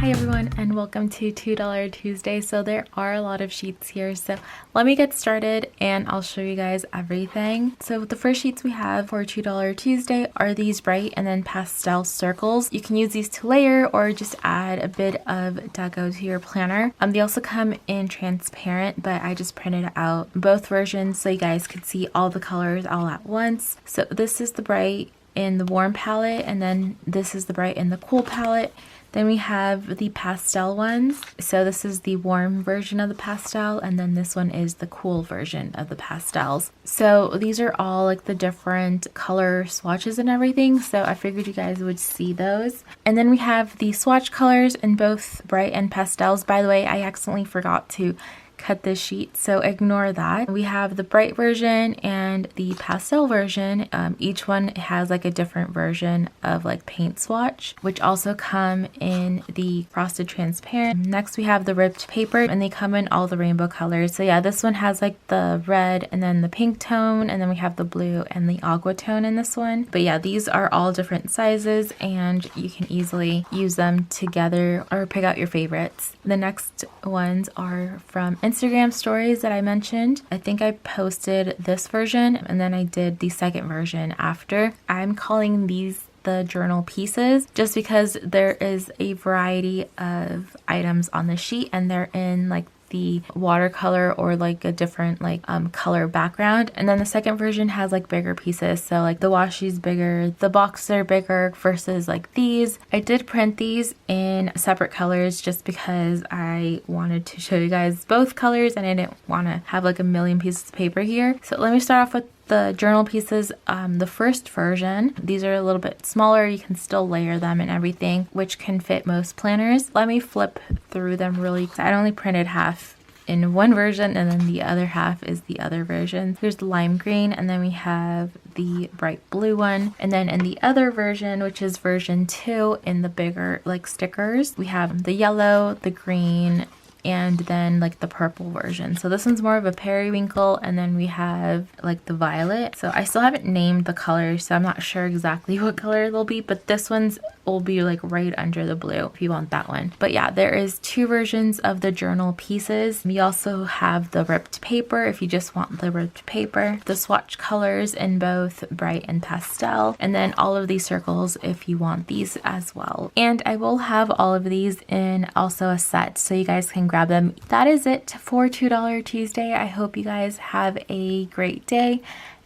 Hi everyone and welcome to $2 Tuesday. So there are a lot of sheets here, so let me get started and I'll show you guys everything. So the first sheets we have for $2 Tuesday are these bright and then pastel circles. You can use these to layer or just add a bit of deco to your planner. They also come in transparent, but I just printed out both versions so you guys could see all the colors all at once. So this is the bright in the warm palette, and then this is the bright in the cool palette. Then we have the pastel ones. So this is the warm version of the pastel, and then this one is the cool version of the pastels. So these are all like the different color swatches and everything, so I figured you guys would see those. And then we have the swatch colors in both bright and pastels. By the way, I accidentally forgot to cut this sheet, so ignore that. We have the bright version and the pastel version. Each one has like a different version of like paint swatch, which also come in the frosted transparent. Next we have the ribbed paper, and they come in all the rainbow colors. So yeah, this one has like the red and then the pink tone, and then we have the blue and the aqua tone in this one. But yeah, these are all different sizes and you can easily use them together or pick out your favorites. The next ones are from Instagram stories that I mentioned. I think I posted this version and then I did the second version after. I'm calling these the journal pieces just because there is a variety of items on the sheet and they're in like the watercolor or like a different like color background. And then the second version has like bigger pieces, so like the washi's bigger, the boxes are bigger versus like these. I did print these in separate colors just because I wanted to show you guys both colors and I didn't want to have like a million pieces of paper here. So let me start off with the journal pieces. The first version, these are a little bit smaller, you can still layer them and everything, which can fit most planners. Let me flip through them really. I only printed half in one version and then the other half is the other version. Here's the lime green, and then we have the bright blue one, and then in the other version, which is version 2 in the bigger like stickers, we have the yellow, the green, and then like the purple version. So this one's more of a periwinkle, and then we have like the violet. So I still haven't named the colors, so I'm not sure exactly what color they'll be, but this one's will be like right under the blue if you want that one. But yeah, there is 2 versions of the journal pieces. We also have the ripped paper if you just want the ripped paper, the swatch colors in both bright and pastel, and then all of these circles if you want these as well. And I will have all of these in also a set so you guys can grab them. That is it for $2 Tuesday. I hope you guys have a great day,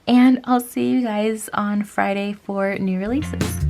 and I'll see you guys on Friday for new releases.